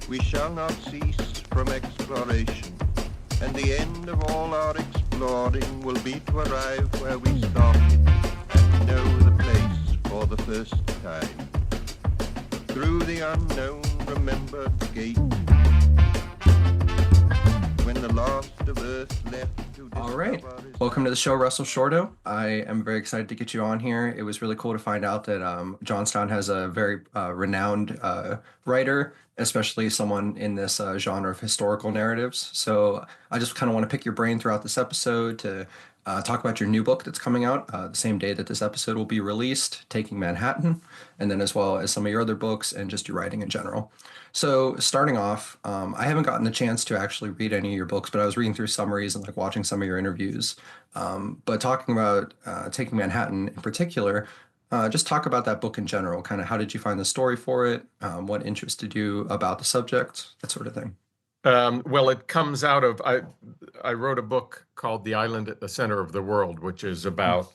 We shall not cease from exploration, and the end of all our exploring will be to arrive where we started and know the place for the first time. Through the unknown remembered gate, when the last of Earth left to All right. discover his Welcome to the show, Russell Shorto. I am very excited to get you on here. It was really cool to find out that Johnstown has a very renowned writer, especially someone in this genre of historical narratives. So I just kind of want to pick your brain throughout this episode to talk about your new book that's coming out the same day that this episode will be released, Taking Manhattan, and then as well as some of your other books and just your writing in general. So starting off, I haven't gotten the chance to actually read any of your books, but I was reading through summaries and like watching some of your interviews. But talking about Taking Manhattan in particular, just talk about that book in general. Kind of how did you find the story for it? What interested you about the subject? That sort of thing. Well, it comes out of I wrote a book called The Island at the Center of the World, which is about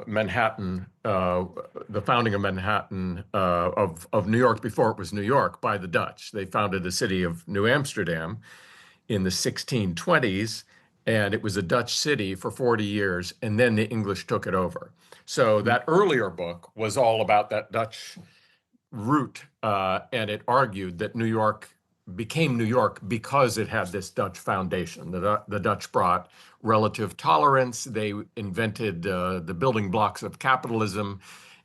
Manhattan, the founding of Manhattan, of New York before it was New York by the Dutch. They founded the city of New Amsterdam in the 1620s, and it was a Dutch city for 40 years, and then the English took it over. So that earlier book was all about that Dutch route, and it argued that New York became New York because it had this Dutch foundation. The Dutch brought relative tolerance. They invented the building blocks of capitalism,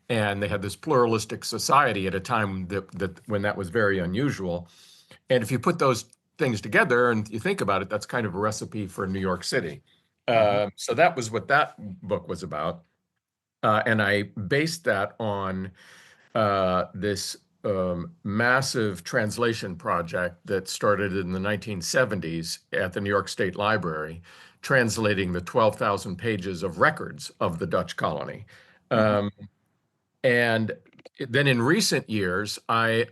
and they had this pluralistic society at a time that when that was very unusual. And if you put those things together and you think about it, that's kind of a recipe for New York City. So that was what that book was about. And I based that on this massive translation project that started in the 1970s at the New York State Library, translating the 12,000 pages of records of the Dutch colony. And then in recent years, I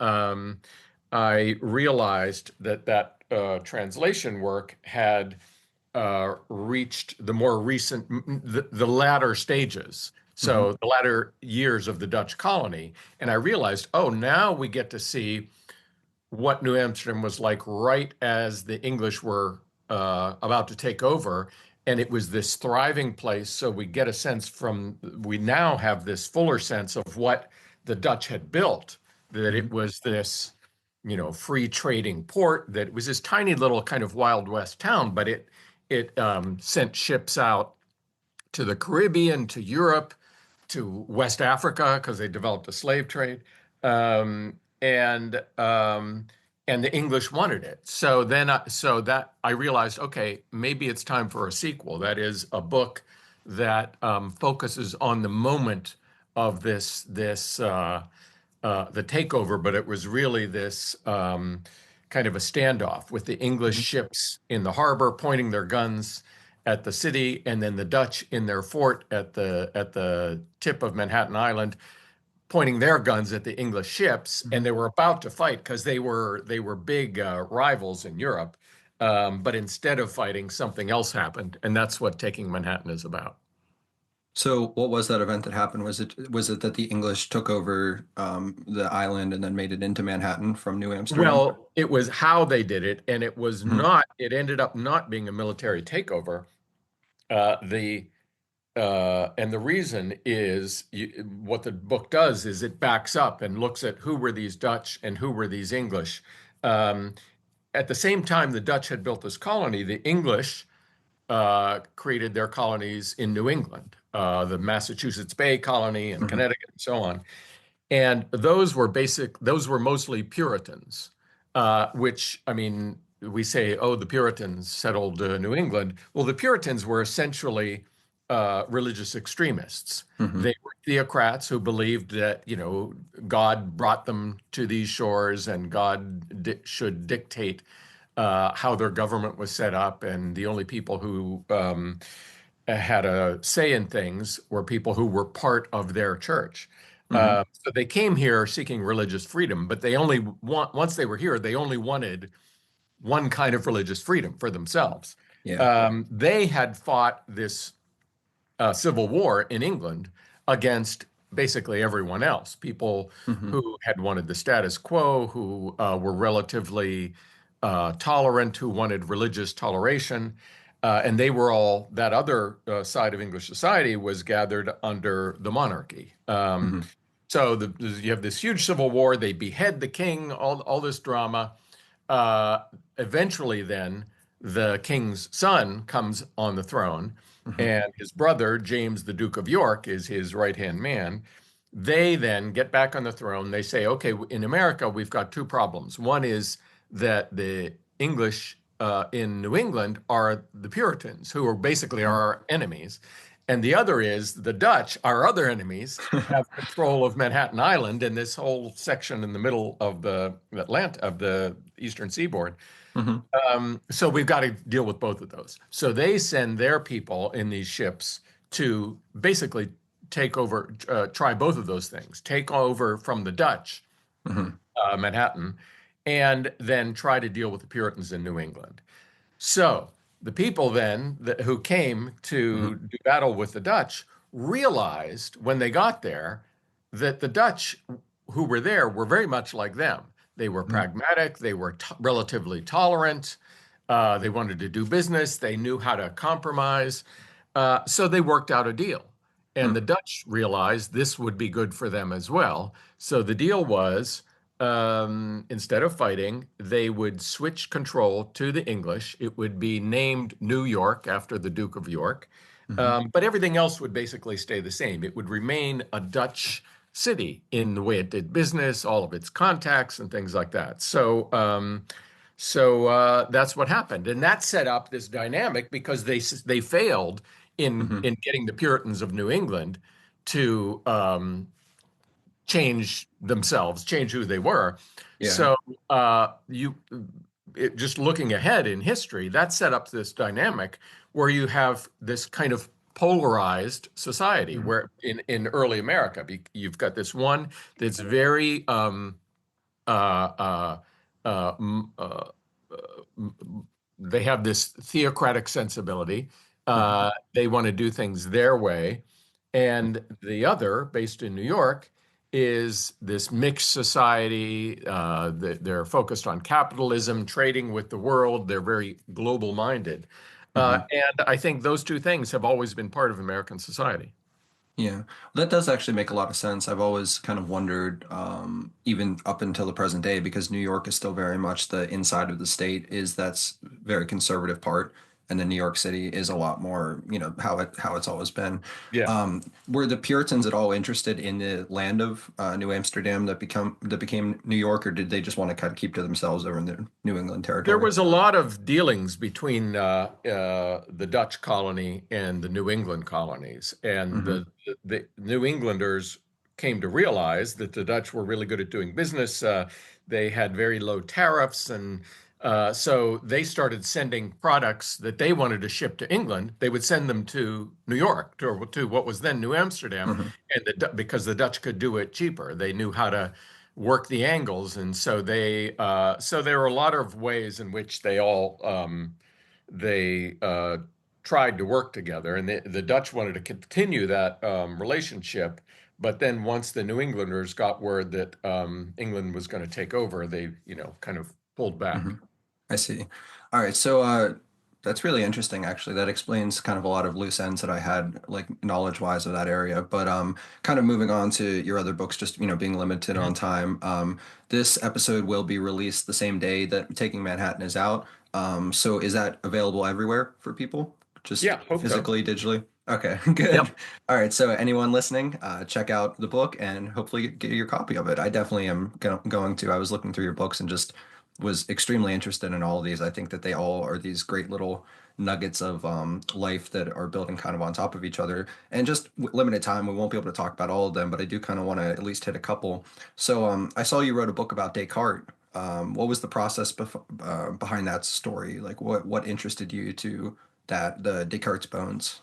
realized that translation work had reached the more recent, the latter stages. So the latter years of the Dutch colony. And I realized, oh, now we get to see what New Amsterdam was like right as the English were about to take over. And it was this thriving place. So we get a sense we now have this fuller sense of what the Dutch had built, that it was this, free trading port, that it was this tiny little kind of Wild West town, but it sent ships out to the Caribbean, to Europe, to West Africa, because they developed a slave trade, and the English wanted it. So then, I realized, okay, maybe it's time for a sequel. That is a book that focuses on the moment of the takeover, but it was really this kind of a standoff with the English ships in the harbor pointing their guns at the city, and then the Dutch in their fort at the tip of Manhattan Island, pointing their guns at the English ships, and they were about to fight because they were big rivals in Europe. But instead of fighting, something else happened, and that's what Taking Manhattan is about. So what was that event that happened? Was it that the English took over the island and then made it into Manhattan from New Amsterdam? Well, it was how they did it, and it was not. It ended up not being a military takeover. And the reason is what the book does is it backs up and looks at who were these Dutch and who were these English. At the same time the Dutch had built this colony, the English created their colonies in New England, the Massachusetts Bay Colony and Connecticut and so on. And those were mostly Puritans, which, I mean, we say, oh, the Puritans settled New England. Well, the Puritans were essentially religious extremists. They were theocrats who believed that, God brought them to these shores and God should dictate how their government was set up. And the only people who had a say in things were people who were part of their church. So they came here seeking religious freedom, but once they were here, they only wanted one kind of religious freedom for themselves. They had fought this civil war in England against basically everyone else, people Hmm. who had wanted the status quo, who were relatively tolerant, who wanted religious toleration. And they were all, that other side of English society was gathered under the monarchy. Hmm. So you have this huge civil war. They behead the king, all this drama. Uh, Eventually, then, the king's son comes on the throne, Hmm. and his brother, James, the Duke of York, is his right-hand man. They then get back on the throne. They say, okay, in America, we've got two problems. One is that the English in New England are the Puritans, who are basically our enemies. And the other is the Dutch, our other enemies, have control of Manhattan Island and this whole section in the middle of the eastern seaboard. Hmm. So we've got to deal with both of those. So they send their people in these ships to basically take over, try both of those things, take over from the Dutch, Hmm. Manhattan, and then try to deal with the Puritans in New England. So the people then who came to Hmm. do battle with the Dutch realized when they got there that the Dutch who were there were very much like them. They were pragmatic, they were relatively tolerant, they wanted to do business, they knew how to compromise. So they worked out a deal. And the Dutch realized this would be good for them as well. So the deal was instead of fighting, they would switch control to the English. It would be named New York after the Duke of York. Hmm. But everything else would basically stay the same. It would remain a Dutch city in the way it did business, all of its contacts and things like that. So that's what happened, and that set up this dynamic because they failed Hmm. in getting the Puritans of New England to change themselves, change who they were. Yeah. So just looking ahead in history, that set up this dynamic where you have this kind of polarized society Mhm. where in early America, you've got this one that's very uh, uh, m- they have this theocratic sensibility. Mhm. They want to do things their way. And the other, based in New York, is this mixed society. They're focused on capitalism, trading with the world. They're very global minded. Mhm. And I think those two things have always been part of American society. Yeah, that does actually make a lot of sense. I've always kind of wondered, even up until the present day, because New York is still very much the inside of the state, is that's very conservative part, and then New York City is a lot more, how it's always been. Yeah. Were the Puritans at all interested in the land of New Amsterdam that became New York, or did they just want to kind of keep to themselves over in the New England There territory? was a lot of dealings between the Dutch colony and the New England colonies, and Hmm. the New Englanders came to realize that the Dutch were really good at doing business. They had very low tariffs, and so they started sending products that they wanted to ship to England. They would send them to New York, to what was then New Amsterdam, Hmm. and because the Dutch could do it cheaper, they knew how to work the angles, and so there were a lot of ways in which they tried to work together, and the Dutch wanted to continue that relationship. But then once the New Englanders got word that England was going to take over, they kind of pulled Hmm. back. I see. All right, so that's really interesting actually. That explains kind of a lot of loose ends that I had like knowledge-wise of that area. But kind of moving on to your other books, just being limited on Mhm. time. This episode will be released the same day that Taking Manhattan is out. So is that available everywhere for people? Just Yeah, hope so. physically, digitally? Okay, Yep. good. All right, so anyone listening, check out the book and hopefully get your copy of it. I definitely am going to. I was looking through your books and just was extremely interested in all of these. I think that they all are these great little nuggets of life that are building kind of on top of each other. And just limited time, we won't be able to talk about all of them, but I do kind of want to at least hit a couple. So I saw you wrote a book about Descartes. What was the process behind that story? Like what interested you to the Descartes' bones?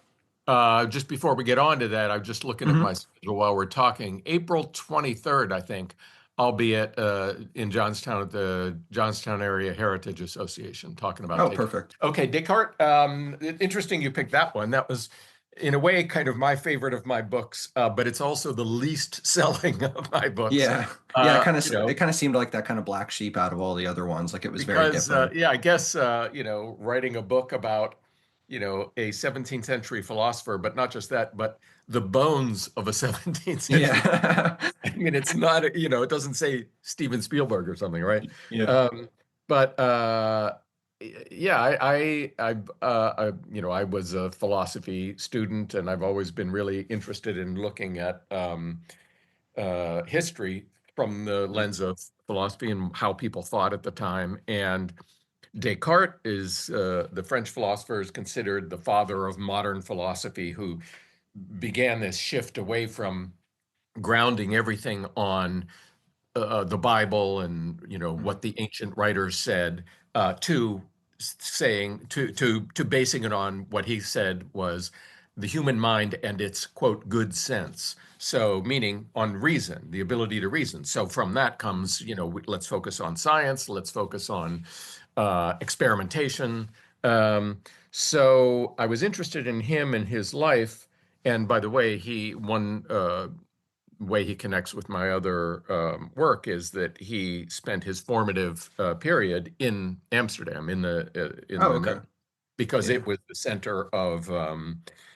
Just before we get on to that, I'm just looking at Hmm. my schedule while we're talking. April 23rd, I think, I'll be in Johnstown at the Johnstown Area Heritage Association talking about Oh, Descartes. perfect. Okay, Descartes. Interesting you picked that one. That was in a way, kind of my favorite of my books, but it's also the least selling of my books. Yeah. Yeah, You it know, kind of seemed like that kind of black sheep out of all the other ones. Like it was very because different. yeah, I guess you know, writing a book about a 17th century philosopher, but not just that, but the bones of a 17th century. Yeah. I mean, it's not, it doesn't say Steven Spielberg or something, right? Yeah. But yeah, I was a philosophy student, and I've always been really interested in looking at history from the lens of philosophy and how people thought at the time. And Descartes is the French philosopher is considered the father of modern philosophy, who began this shift away from grounding everything on the Bible and Mhm. what the ancient writers said to saying to basing it on what he said was the human mind and its quote good sense. So meaning on reason, the ability to reason. So from that comes let's focus on science, let's focus on experimentation. Um, so I was interested in him and his life. And by the way, he one way he connects with my other work is that he spent his formative period in Amsterdam in Oh, the okay. because Yeah. it was the center of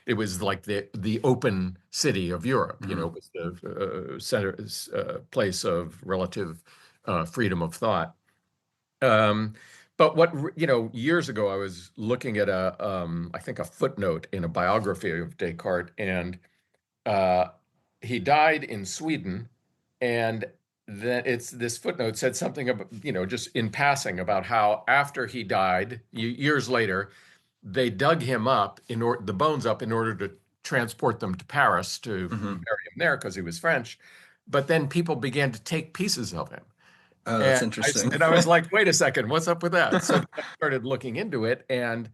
it was like the open city of Europe. Hmm. It was the center place of relative freedom of thought. Um, but years ago I was looking at I think a footnote in a biography of Descartes, and uh, he died in Sweden, and then it's this footnote said something about, just in passing about how after he died, years later, they dug him up the bones up in order to transport them to Paris to Hmm. bury him there because he was French. But then people began to take pieces of him. Oh, that's And interesting. I was like, wait a second, what's up with that? So I started looking into it, and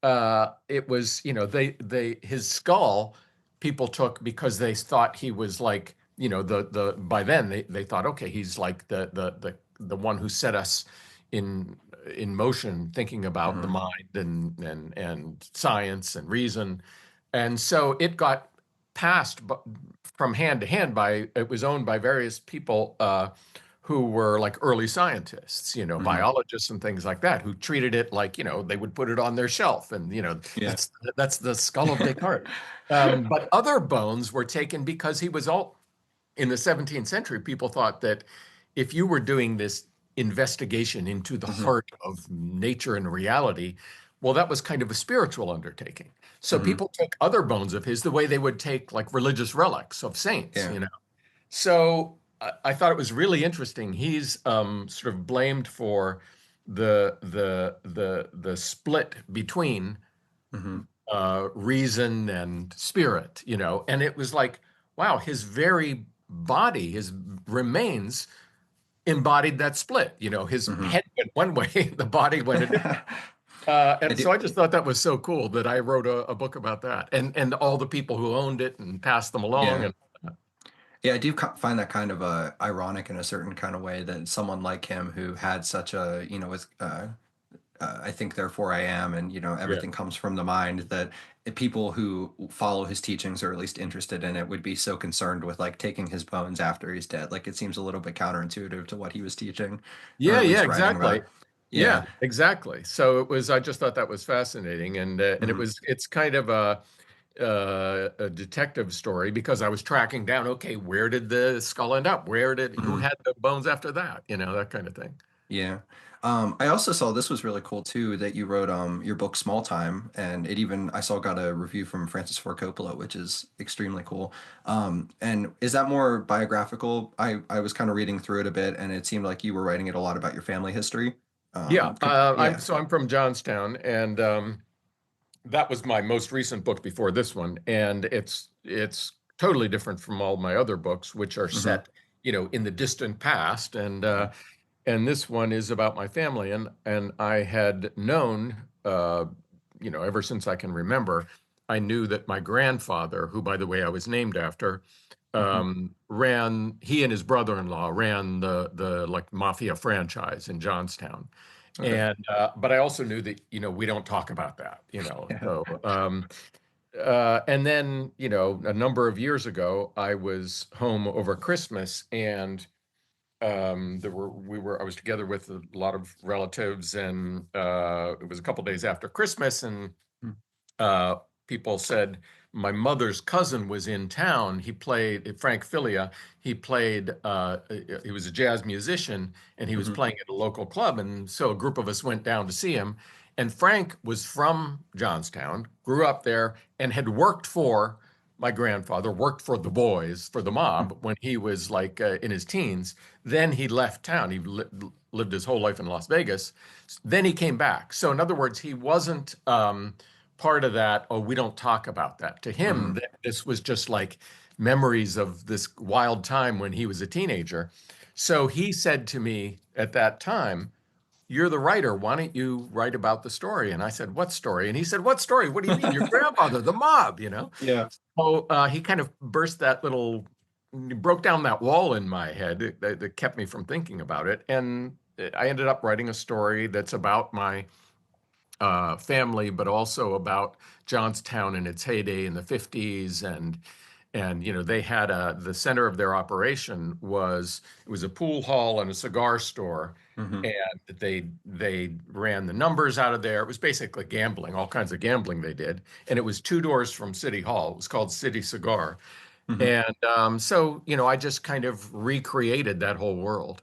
it was his skull people took because they thought he was like the by then they thought, okay, he's like the one who set us in motion, thinking about the Hmm. mind and science and reason. And so it got passed from hand to hand. By it was owned by various people who were like early scientists, Hmm. biologists and things like that, who treated it like, they would put it on their shelf, and Yeah. that's the skull of Descartes. But other bones were taken because he was all in the 17th century. People thought that if you were doing this investigation into the Hmm. heart of nature and reality, well, that was kind of a spiritual undertaking. So Hmm. people took other bones of his the way they would take like religious relics of saints, Yeah. so I thought it was really interesting. He's sort of blamed for the split between Hmm. reason and spirit, and it was like, wow, his very body, his remains embodied that split. His Hmm. head went one way, the body went a different. I And do. so I just thought that was so cool that I wrote a book about that, and all the people who owned it and passed them along. Yeah. And Yeah, I do find that kind of ironic in a certain kind of way that someone like him who had such a, with I think therefore I am, and yeah. everything comes from the mind, that people who follow his teachings or at least interested in it would be so concerned with like taking his bones after he's dead. Like it seems a little bit counterintuitive to what he was teaching, or Yeah, at yeah, least writing exactly. about. Yeah, Yeah. exactly. So it was. I just thought that was fascinating, and Hmm. it's kind of a detective story because I was tracking down. Okay, where did the skull end up? Who Hmm. had the bones after that? That kind of thing. Yeah. I also saw this was really cool too that you wrote your book Small Time, and it even I saw got a review from Francis Ford Coppola, which is extremely cool. And is that more biographical? I was kind of reading through it a bit, and it seemed like you were writing it a lot about your family history. Yeah, Yeah. I'm from Johnstown, and that was my most recent book before this one, and it's totally different from all my other books, which are Hmm. set, in the distant past, and this one is about my family, and I had known, ever since I can remember, I knew that my grandfather, who by the way I was named after, Hmm. ran he and his brother-in-law ran the like mafia franchise in Johnstown. Okay. And but I also knew that we don't talk about that, Yeah. so And then, a number of years ago, I was home over Christmas, and I was together with a lot of relatives, and it was a couple days after Christmas, and Mm, uh, people said my mother's cousin was in town. He played Frank Filia. He played. He was a jazz musician, and he was mhm, playing at a local club. And so a group of us went down to see him. And Frank was from Johnstown, grew up there, and had worked for my grandfather, worked for the boys, for the mm, mob when he was like in his teens. Then he left town. He lived his whole life in Las Vegas. Then he came back. So in other words, he wasn't part of that. Oh, we don't talk about that. To him, mhm, this was just like memories of this wild time when he was a teenager. So he said to me at that time, "You're the writer. Why don't you write about the story?" And I said, "What story?" And he said, "What story? What do you mean? Your grandfather, the mob, you know?" Yeah. So he kind of broke down that wall in my head that kept me from thinking about it. And I ended up writing a story that's about my family, but also about Johnstown in its heyday in the 50s. And they had the center of their operation was a pool hall and a cigar store. Mhm. And they ran the numbers out of there. It was basically gambling, all kinds of gambling they did. And it was 2 doors from City Hall. It was called City Cigar. Mhm. And so, I just kind of recreated that whole world.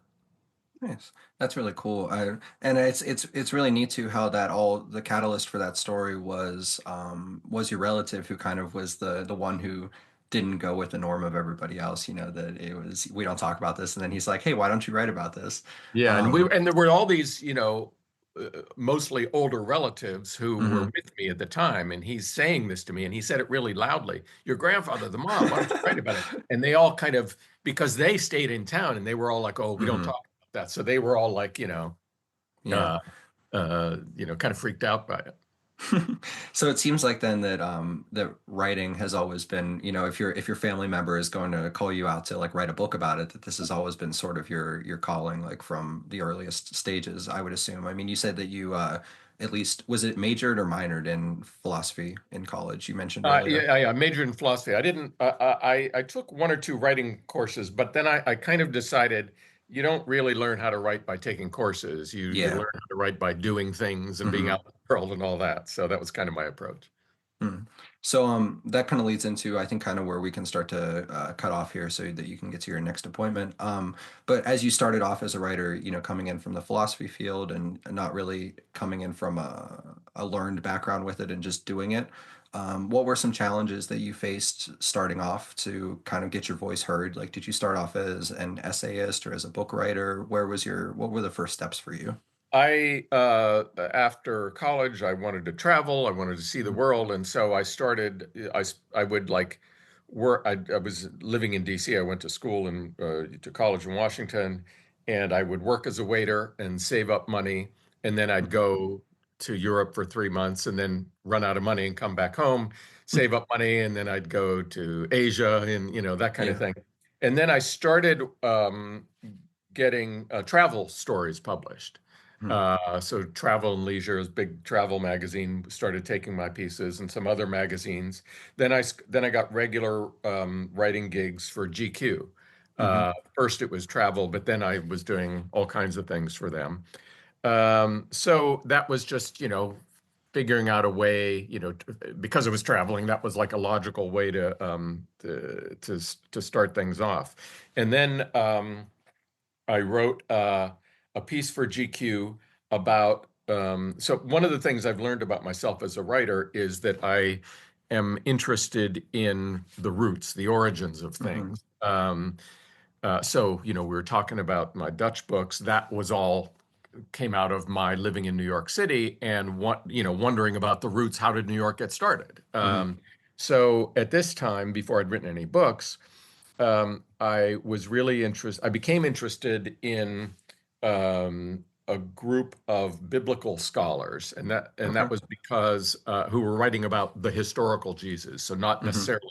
Nice. That's really cool. And it's really neat too how that all the catalyst for that story was your relative who kind of was the one who didn't go with the norm of everybody else, that it was we don't talk about this, and then he's like, "Hey, why don't you write about this?" Yeah, Um, and there were all these, mostly older relatives who were mhm, with me at the time, and he's saying this to me, and he said it really loudly. Your grandfather, the mob, why don't you write about it? And they all kind of, because they stayed in town, and they were all like, "Oh, we don't mhm, talk about that." So they were all like, yeah. uh, kind of freaked out by it. So it seems like then that writing has always been, if your family member is going to call you out to like write a book about it, that this has always been sort of your calling, like from the earliest stages, I would assume. I mean, you said that you at least was it majored or minored in philosophy in college, you mentioned earlier. Yeah, I majored in philosophy. I didn't. I took one or two writing courses, but then I kind of decided you don't really learn how to write by taking courses. You Yeah. learn how to write by doing things and being Hmm. out in the world and all that. So that was kind of my approach. Mm. So that kind of leads into I think kind of where we can start to cut off here so that you can get to your next appointment. But as you started off as a writer, coming in from the philosophy field and not really coming in from a learned background with it and just doing it, what were some challenges that you faced starting off to kind of get your voice heard? Like, did you start off as an essayist or as a book writer? What were the first steps for you? After college, I wanted to travel. I wanted to see the Mhm, world, and so I started. I would like work. I was living in D.C. I went to school and to college in Washington, and I would work as a waiter and save up money, and then I'd mhm, go to Europe for 3 months, and then run out of money and come back home, mhm. save up money, and then I'd go to Asia and that kind of Yeah. thing. And then I started getting travel stories published. Mhm, So Travel and Leisure, is a big travel magazine, started taking my pieces and some other magazines. Then I got regular writing gigs for GQ. mhm, First it was travel, but then I was doing all kinds of things for them. So that was just, figuring out a way, because I was traveling, that was like a logical way to start things off. And then I wrote a piece for GQ about. So, one of the things I've learned about myself as a writer is that I am interested in the roots, the origins of mhm, things. So, we were talking about my Dutch books. That was all came out of my living in New York City and wondering about the roots. How did New York get started? mhm, So, at this time, before I'd written any books, I became interested in a group of biblical scholars, and that okay. was because who were writing about the historical Jesus. So not Mhm, necessarily,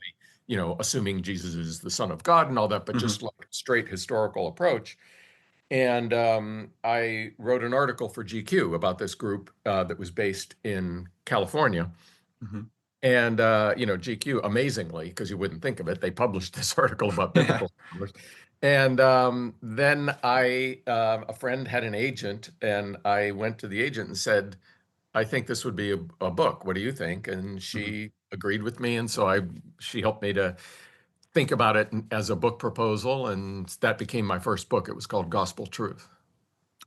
assuming Jesus is the Son of God and all that, but mhm, just like a straight historical approach. And I wrote an article for GQ about this group that was based in California. mhm, And GQ, amazingly, because you wouldn't think of it, they published this article about biblical scholars. And then a friend had an agent, and I went to the agent and said, I think this would be a book. What do you think? And Mhm. she agreed with me, and so she helped me to think about it as a book proposal, and that became my first book. It was called Gospel Truth.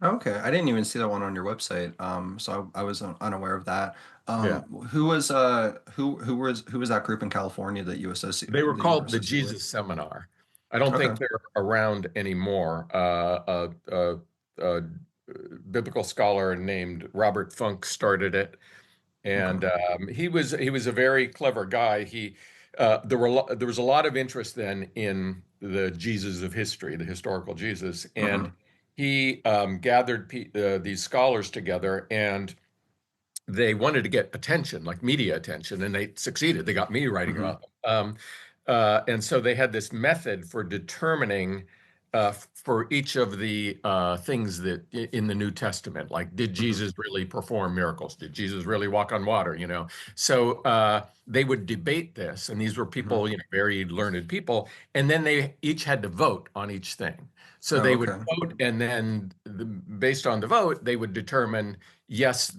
Okay, I didn't even see that one on your website. So I was unaware of that. Yeah. Who was that group in California that you They were were called the associated with? Jesus Seminar. I don't think Okay. they're around anymore. A biblical scholar named Robert Funk started it, Okay. and he was a very clever guy. There was a lot of interest then in the Jesus of history, the historical Jesus, and Hmm. he gathered these scholars together, and they wanted to get attention, like media attention, and they succeeded. They got me writing Hmm. about them. And so they had this method for determining for each of the things that in the New Testament, like did Hmm. Jesus really perform miracles? Did Jesus really walk on water? So they would debate this, and these were Hmm. people, very learned people, and then they each had to vote on each thing. So Oh, they would okay. vote, and then based on the vote, they would determine yes,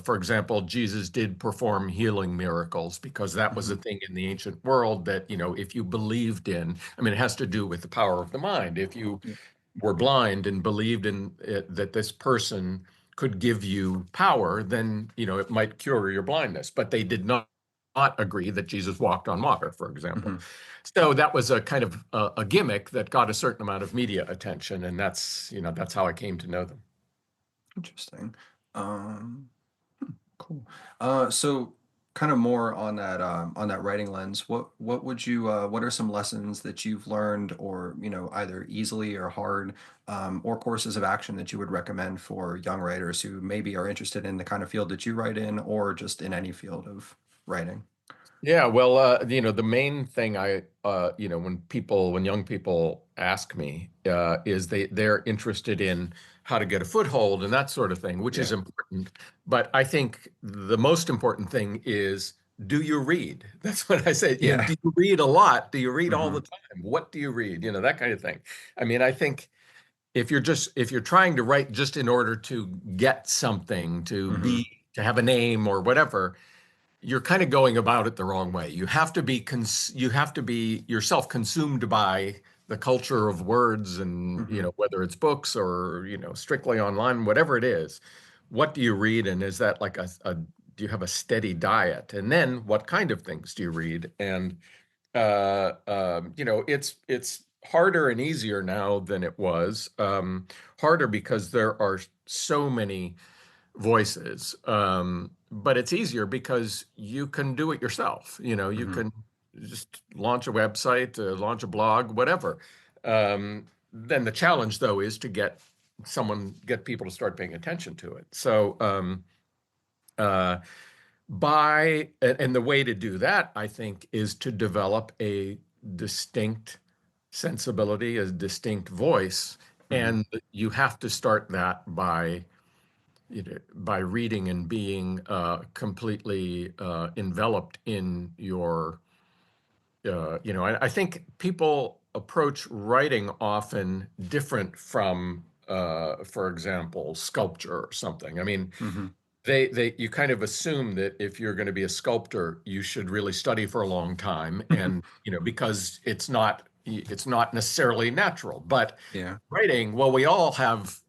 for example, Jesus did perform healing miracles because that was a Hmm. thing in the ancient world that, if you believed in, I mean, it has to do with the power of the mind. If you Yeah. were blind and believed in it, that this person could give you power, then, it might cure your blindness. But they did not agree that Jesus walked on water, for example. Hmm. So that was a kind of a gimmick that got a certain amount of media attention, and that's how I came to know them. Interesting. Um, cool. So kind of more on that writing lens, what would you what are some lessons that you've learned or either easily or hard or courses of action that you would recommend for young writers who maybe are interested in the kind of field that you write in or just in any field of writing? Yeah, well, the main thing when young people ask me, is they're interested in how to get a foothold and that sort of thing, which is Yeah. important. But I think the most important thing is, do you read? That's what I say. Yeah. Do you read a lot? Do you read all the Hmm. time? What do you read? That kind of thing. I mean, I think if you're trying to write just in order to get something, Hmm. to have a name or whatever, you're kind of going about it the wrong way. You have to be yourself consumed by the culture of words, and Hmm. whether it's books or strictly online, whatever it is. What do you read, and is that like do you have a steady diet? And then what kind of things do you read? And it's harder and easier now than it was. Harder because there are so many voices. But it's easier because you can do it yourself. You Hmm. can just launch a website, launch a blog, whatever. Then the challenge, though, is to get people to start paying attention to it. So, uh, and the way to do that, I think, is to develop a distinct sensibility, a distinct voice. Hmm. And you have to start that by reading and being completely enveloped in your, I think people approach writing often different from, for example, sculpture or something. I mean, Hmm. you kind of assume that if you're going to be a sculptor, you should really study for a long time, and because it's not necessarily natural. But Yeah. writing, well, we all have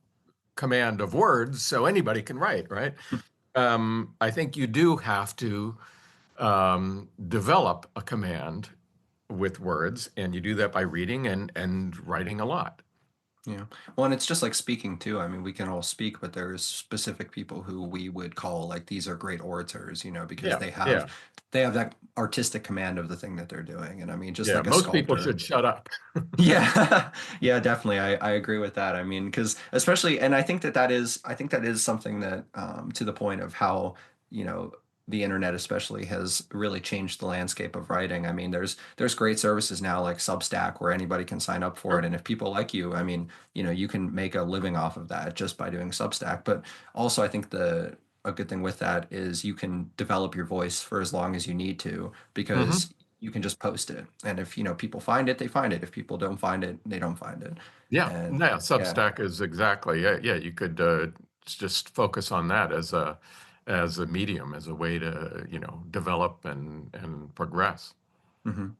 command of words, so anybody can write, right? I think you do have to develop a command with words, and you do that by reading and writing a lot. Yeah. Well, and it's just like speaking too. I mean, we can all speak, but there's specific people who we would call like these are great orators, because Yeah, they yeah, have that artistic command of the thing that they're doing. And I mean, just yeah. like a Most people sculptor. should shut up. Yeah. Yeah, definitely. I agree with that. I mean, because especially, and I think that is something that, to the point of how, you know, the internet especially has really changed the landscape of writing. I mean, there's great services now like Substack where anybody can sign up for it. Sure. And if people like you, I mean, you can make a living off of that just by doing Substack. But also, I think a good thing with that is you can develop your voice for as long as you need to, Hmm. because you can just post it. And if, people find it, they find it. If people don't find it, they don't find it. Yeah, And yeah. yeah. Substack is exactly, yeah, yeah. You could just focus on that as a medium, as a way to, develop and progress. Mhm.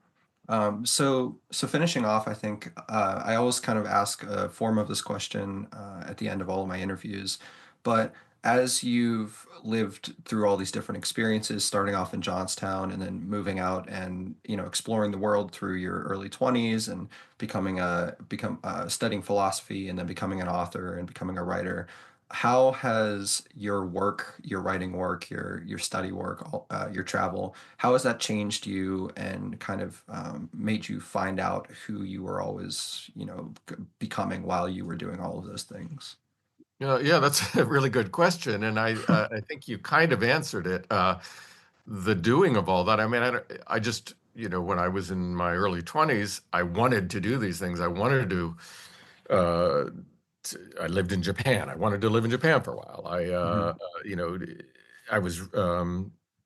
So finishing off, I think I always kind of ask a form of this question at the end of all of my interviews. But as you've lived through all these different experiences, starting off in Johnstown and then moving out and exploring the world through your early 20s and become studying philosophy and then becoming an author and becoming a writer, how has your work, your writing work, your study work, your travel, how has that changed you and kind of made you find out who you were always, becoming while you were doing all of those things? Yeah, yeah, that's a really good question, and I think you kind of answered it. The doing of all that. I mean, I just, when I was in my early 20s, I wanted to do these things. I wanted to. Uh, I lived in Japan. I wanted to live in Japan for a while. Hmm. You know, I was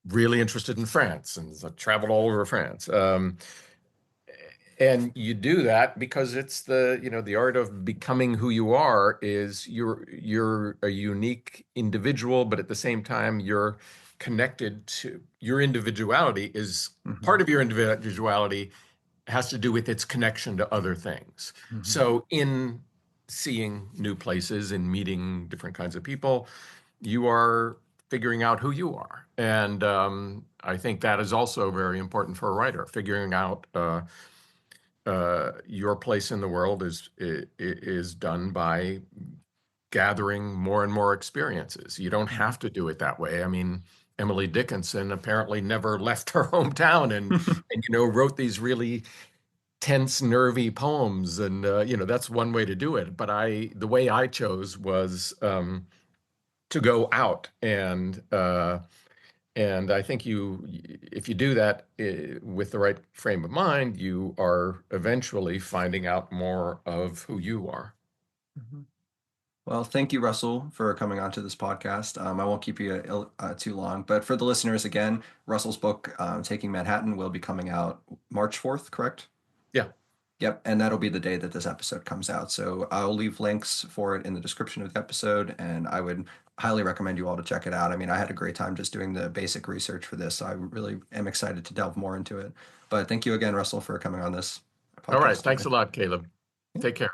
really interested in France, and I traveled all over France. And you do that because it's the art of becoming who you are is you're a unique individual, but at the same time you're connected to your individuality is Hmm. part of your individuality has to do with its connection to other things. Hmm. So in seeing new places and meeting different kinds of people, you are figuring out who you are. And I think that is also very important for a writer, figuring out your place in the world is done by gathering more and more experiences. You don't Hmm. have to do it that way. I mean, Emily Dickinson apparently never left her hometown and wrote these really tense, nervy poems, and that's one way to do it. But the way I chose was to go out and I think if you do that with the right frame of mind, you are eventually finding out more of who you are. Well, thank you, Russell, for coming onto this podcast. I won't keep you too long, but for the listeners, again, Russell's book, Taking Manhattan, will be coming out March 4th, correct? Yeah. Yep, and that'll be the day that this episode comes out. So I'll leave links for it in the description of the episode, and I would highly recommend you all to check it out. I mean, I had a great time just doing the basic research for this, so I really am excited to delve more into it. But thank you again, Russell, for coming on this All right. podcast Thanks today. a lot, Caleb. Yeah. Take care.